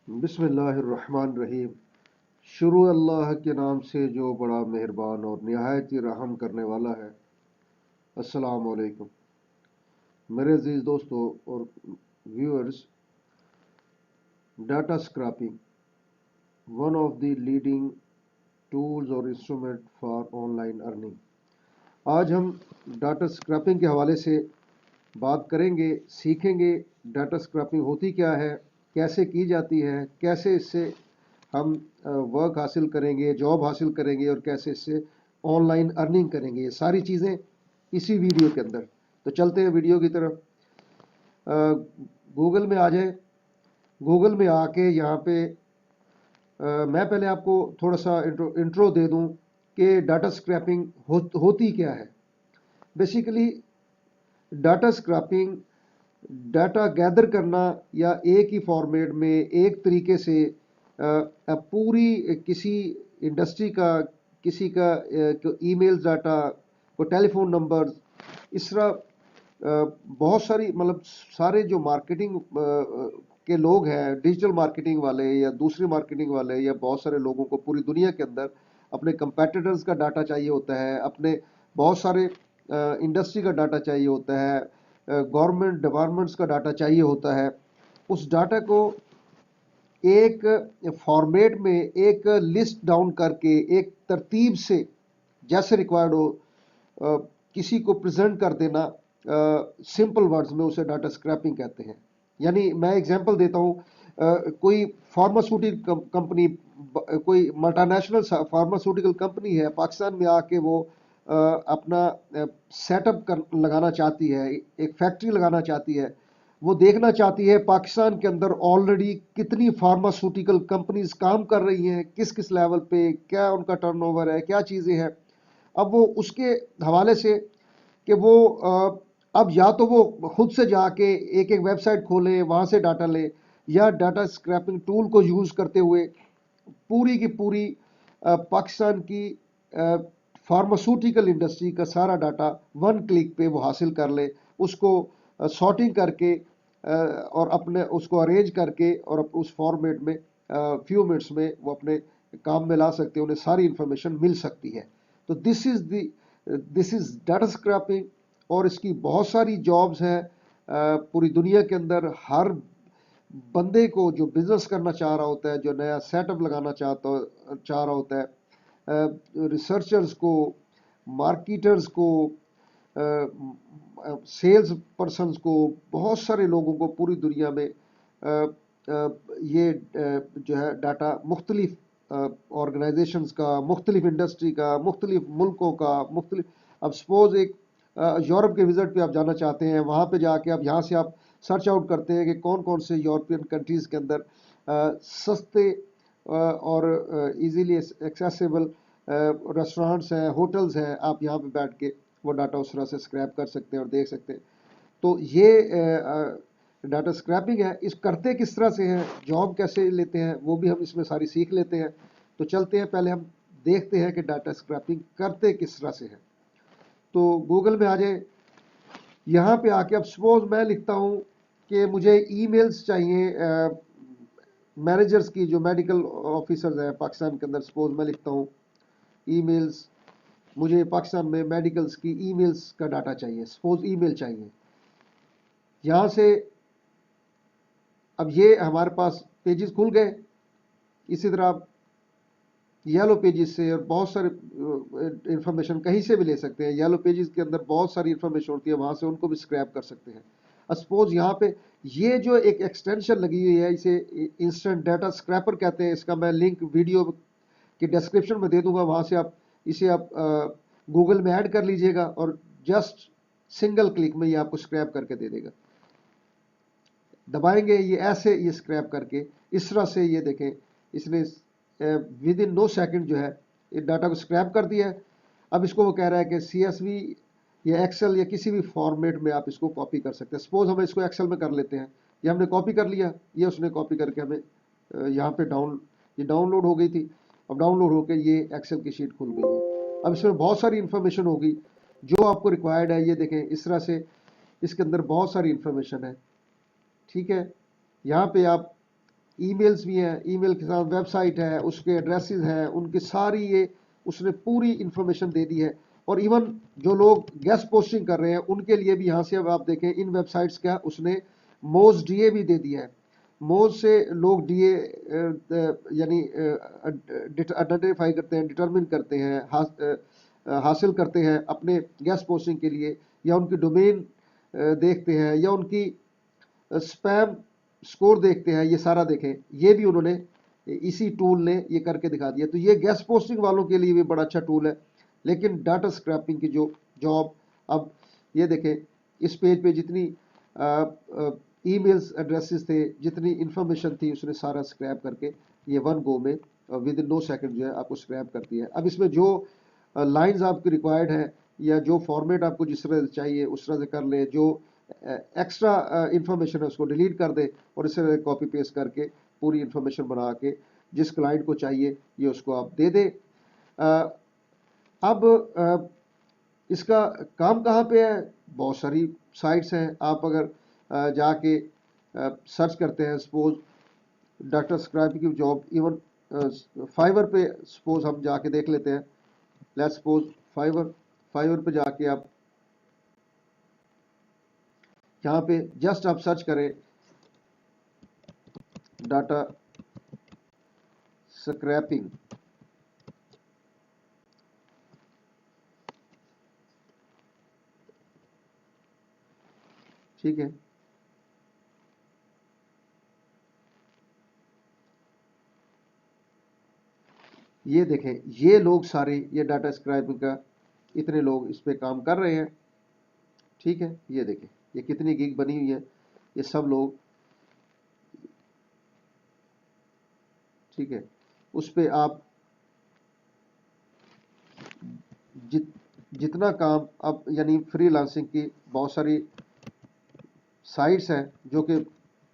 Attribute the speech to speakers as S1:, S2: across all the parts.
S1: बिस्मिल्लाहिर्रहमानिर्रहीम। शुरू अल्लाह के नाम से जो बड़ा मेहरबान और निहायत ही रहम करने वाला है। अस्सलाम वालेकुम मेरे अजीज दोस्तों और viewers. Data scraping one of the leading tools और इंस्ट्रूमेंट फॉर ऑनलाइन अर्निंग। आज हम डाटा स्क्रैपिंग के हवाले से बात करेंगे, सीखेंगे डाटा स्क्रैपिंग होती क्या है, कैसे की जाती है, कैसे इससे हम वर्क हासिल करेंगे, जॉब हासिल करेंगे और कैसे इससे ऑनलाइन अर्निंग करेंगे। ये सारी चीज़ें इसी वीडियो के अंदर। तो चलते हैं वीडियो की तरफ। गूगल में आ जाए। गूगल में आके यहाँ पे मैं पहले आपको थोड़ा सा इंट्रो दे दूँ कि डाटा स्क्रैपिंग होती क्या है। Basically data scraping data gather करना या एक ही फॉर्मेट में एक तरीके से पूरी किसी इंडस्ट्री का, किसी का ईमेल डाटा, को टेलीफोन नंबर, इस तरह बहुत सारी मतलब सारे जो मार्केटिंग के लोग हैं, डिजिटल मार्केटिंग वाले या दूसरी मार्केटिंग वाले, या बहुत सारे लोगों को पूरी दुनिया के अंदर अपने कंपेटिटर्स का डाटा चाहिए होता है, अपने बहुत सारे इंडस्ट्री का डाटा चाहिए होता है, गवर्नमेंट डिपार्टमेंट्स का डाटा चाहिए होता है। उस डाटा को एक फॉर्मेट में एक लिस्ट डाउन करके एक तरतीब से जैसे रिक्वायर्ड हो किसी को प्रेजेंट कर देना, सिंपल वर्ड्स में उसे डाटा स्क्रैपिंग कहते हैं। यानी मैं एग्जांपल देता हूँ, कोई फार्मास्यूटिकल कंपनी, कोई मल्टीनेशनल फार्मास्यूटिकल कंपनी है, पाकिस्तान में आके वो अपना सेटअप लगाना चाहती है, एक फैक्ट्री लगाना चाहती है। वो देखना चाहती है पाकिस्तान के अंदर ऑलरेडी कितनी फार्मास्यूटिकल कंपनीज काम कर रही हैं, किस किस लेवल पे, क्या उनका टर्नओवर है, क्या चीज़ें हैं। अब वो उसके हवाले से कि वो अब या तो वो खुद से जाके एक एक वेबसाइट खोले, वहाँ से डाटा ले, या डाटा स्क्रैपिंग टूल को यूज़ करते हुए पूरी की पूरी पाकिस्तान की फार्मास्यूटिकल इंडस्ट्री का सारा डाटा वन क्लिक पे वो हासिल कर ले, उसको सॉर्टिंग करके और अपने उसको अरेंज करके और उस फॉर्मेट में फ्यू मिनट्स में वो अपने काम में ला सकते हैं, उन्हें सारी इंफॉर्मेशन मिल सकती है। तो दिस इज़ डाटा स्क्रैपिंग। और इसकी बहुत सारी जॉब्स हैं पूरी दुनिया के अंदर। हर बंदे को जो बिजनेस करना चाह रहा होता है, जो नया सेटअप लगाना चाह रहा होता है, रिसर्चर्स को, मार्केटर्स को, सेल्स पर्सनस को, बहुत सारे लोगों को पूरी दुनिया में ये जो है डाटा मुख्तलिफ ऑर्गेनाइजेशंस का, मुख्तलिफ इंडस्ट्री का, मुख्तलिफ मुल्कों का, मुख्तलिफ। अब सपोज एक यूरोप के विजिट पे आप जाना चाहते हैं, वहाँ पे जाके अब यहाँ से आप सर्च आउट करते हैं कि कौन कौन से यूरोपियन कंट्रीज़ के अंदर सस्ते और इजीली एक्सेसिबल रेस्टोरेंट्स हैं, होटल्स हैं। आप यहाँ पे बैठ के वो डाटा उस तरह से स्क्रैप कर सकते हैं और देख सकते हैं। तो ये डाटा स्क्रैपिंग है। इस करते किस तरह से हैं, जॉब कैसे लेते हैं, वो भी हम इसमें सारी सीख लेते हैं। तो चलते हैं, पहले हम देखते हैं कि डाटा स्क्रैपिंग करते किस तरह से है। तो गूगल में आ जाए। यहाँ पे आके अब सपोज मैं लिखता हूँ कि मुझे ईमेल्स चाहिए मैनेजर्स की, जो मेडिकल ऑफिसर्स हैं पाकिस्तान के अंदर। सपोज मैं लिखता हूँ ईमेल्स, मुझे पाकिस्तान में मेडिकल्स की ईमेल्स का डाटा चाहिए, सपोज ईमेल चाहिए। यहाँ से अब ये हमारे पास पेजेस खुल गए। इसी तरह आप येलो पेजेस से और बहुत सारे इंफॉर्मेशन कहीं से भी ले सकते हैं। येलो पेजेस के अंदर बहुत सारी इंफॉर्मेशन होती है, वहाँ से उनको भी स्क्रैप कर सकते हैं। सपोज यहाँ पे ये जो एक एक्सटेंशन लगी हुई है, इसे इंस्टेंट डाटा स्क्रैपर कहते हैं। इसका मैं लिंक वीडियो के डिस्क्रिप्शन में दे दूंगा, वहाँ से आप इसे आप गूगल में ऐड कर लीजिएगा और जस्ट सिंगल क्लिक में ये आपको स्क्रैप करके दे देगा। दबाएंगे, ये ऐसे ये स्क्रैप करके इस तरह से, ये देखें इसने विद इन 2 सेकंड जो है ये डाटा को स्क्रैप कर दिया है। अब इसको वो कह रहा है कि CSV या एक्सेल या किसी भी फॉर्मेट में आप इसको कॉपी कर सकते हैं। सपोज हम इसको एक्सेल में कर लेते हैं। ये हमने कॉपी कर लिया, ये उसने कॉपी करके हमें यहाँ पे ये डाउनलोड हो गई थी। अब डाउनलोड होकर ये एक्सेल की शीट खुल गई है। अब इसमें बहुत सारी इंफॉर्मेशन होगी जो आपको रिक्वायर्ड है। ये देखें इस तरह से इसके अंदर बहुत सारी इंफॉर्मेशन है, ठीक है। यहाँ पे आप ای میلز بھی ہیں، ای میل کے ساتھ ویب سائٹ ہے، اس کے ایڈریسز ہیں، ان کی ساری یہ اس نے پوری انفارمیشن دے دی ہے. اور ایون جو لوگ گیسٹ پوسٹنگ کر رہے ہیں ان کے لیے بھی یہاں سے اب آپ دیکھیں ان ویب سائٹس کا اس نے موز ڈی اے بھی دے دیا ہے. موز سے لوگ ڈی اے یعنی آئیڈینٹیفائی کرتے ہیں، ڈٹرمن کرتے ہیں، حاصل کرتے ہیں اپنے گیسٹ پوسٹنگ کے لیے، یا ان کی ڈومین دیکھتے ہیں، یا ان کی اسپیم سکور دیکھتے ہیں. یہ سارا دیکھیں، یہ بھی انہوں نے اسی ٹول نے یہ کر کے دکھا دیا. تو یہ گیسٹ پوسٹنگ والوں کے لیے بھی بڑا اچھا ٹول ہے. لیکن ڈاٹا اسکریپنگ کی جو جاب، اب یہ دیکھیں اس پیج پہ جتنی ای میلز ایڈریسز تھے، جتنی انفارمیشن تھی، اس نے سارا اسکریپ کر کے یہ ون گو میں ود ان نو سیکنڈ جو ہے آپ کو اسکریپ کرتی ہے. اب اس میں جو لائنز آپ کی ریکوائرڈ ہیں یا جو فارمیٹ آپ کو جس طرح چاہیے اس طرح سے کر لیں، جو ایکسٹرا انفارمیشن ہے اس کو ڈیلیٹ کر دیں اور اس سے کاپی پیسٹ کر کے پوری انفارمیشن بنا کے جس کلائنٹ کو چاہیے یہ اس کو آپ دے دیں. اب اس کا کام کہاں پہ ہے؟ بہت ساری سائٹس ہیں. آپ اگر جا کے سرچ کرتے ہیں سپوز ڈاٹا اسکرائب کی جاب، ایون فائیور پہ سپوز ہم جا کے دیکھ لیتے ہیں. لیٹ سپوز فائیور پہ جا کے آپ یہاں پہ جسٹ آپ سرچ کریں ڈاٹا اسکریپنگ. ٹھیک ہے، یہ دیکھیں یہ لوگ سارے یہ ڈاٹا اسکرائبنگ کا اتنے لوگ اس پہ کام کر رہے ہیں. ٹھیک ہے، یہ دیکھیں یہ کتنی گیگ بنی ہوئی ہے، یہ سب لوگ. ٹھیک ہے، اس پہ آپ جتنا کام اب یعنی فری لانسنگ کی بہت ساری سائٹس ہیں جو کہ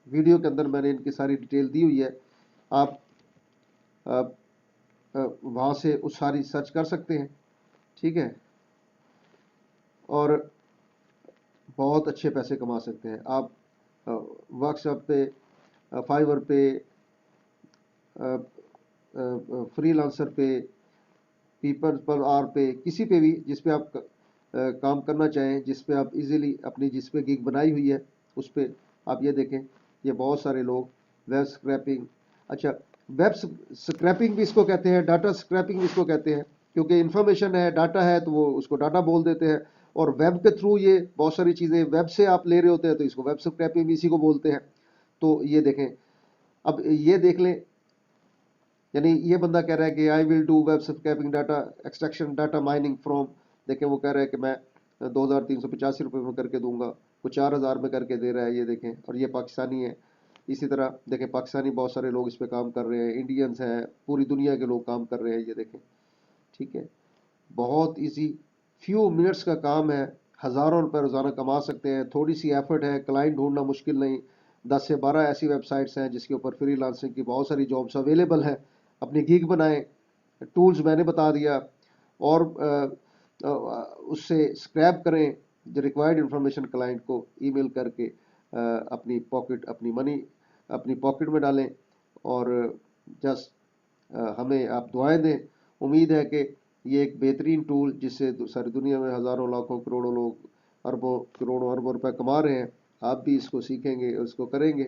S1: ویڈیو کے اندر میں نے ان کی ساری ڈیٹیل دی ہوئی ہے. آپ وہاں سے اس ساری سرچ کر سکتے ہیں. ٹھیک ہے، اور بہت اچھے پیسے کما سکتے ہیں آپ ورک شاپ پہ، فائیور پہ، فری لانسر پہ، پیپر پر آر پہ، کسی پہ بھی جس پہ آپ کام کرنا چاہیں، جس پہ آپ ایزیلی اپنی جس پہ گیگ بنائی ہوئی ہے اس پہ آپ یہ دیکھیں یہ بہت سارے لوگ ویب اسکریپنگ. اچھا، ویب اسکریپنگ بھی اس کو کہتے ہیں، ڈاٹا اسکریپنگ بھی اس کو کہتے ہیں، کیونکہ انفارمیشن ہے، ڈاٹا ہے تو وہ اس کو ڈاٹا بول دیتے ہیں. اور ویب کے تھرو یہ بہت ساری چیزیں ویب سے آپ لے رہے ہوتے ہیں تو اس کو ویب اسکریپنگ بھی اسی کو بولتے ہیں. تو یہ دیکھیں، اب یہ دیکھ لیں یعنی یہ بندہ کہہ رہا ہے کہ I will do web scraping data extraction data mining from. دیکھیں وہ کہہ رہا ہے کہ میں 2385 میں کر کے دوں گا، وہ 4000 میں کر کے دے رہا ہے. یہ دیکھیں، اور یہ پاکستانی ہے. اسی طرح دیکھیں پاکستانی بہت سارے لوگ اس پہ کام کر رہے ہیں، انڈینز ہیں، پوری دنیا کے لوگ کام کر رہے ہیں. یہ دیکھیں، ٹھیک ہے، بہت ایزی، فیو منٹس کا کام ہے، ہزاروں روپے روزانہ کما سکتے ہیں. تھوڑی سی ایفرٹ ہے، کلائنٹ ڈھونڈنا مشکل نہیں. 10 سے 12 ایسی ویب سائٹس ہیں جس کے اوپر فری لانسنگ کی بہت ساری جابس اویلیبل ہیں. اپنی گیگ بنائیں، ٹولز میں نے بتا دیا، اور اس سے اسکریپ کریں جو ریکوائرڈ انفارمیشن کلائنٹ کو ای میل کر کے اپنی پاکٹ، اپنی منی اپنی پاکٹ میں ڈالیں. اور جسٹ ہمیں آپ دعائیں دیں. امید ہے کہ یہ ایک بہترین ٹول جس سے ساری دنیا میں ہزاروں لاکھوں کروڑوں لوگ اربوں کروڑوں اربوں روپے کما رہے ہیں، آپ بھی اس کو سیکھیں گے اور اس کو کریں گے.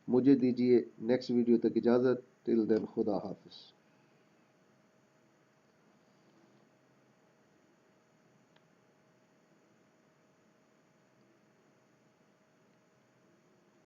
S1: مجھے دیجیے نیکسٹ ویڈیو تک اجازت. ٹل دین، خدا حافظ.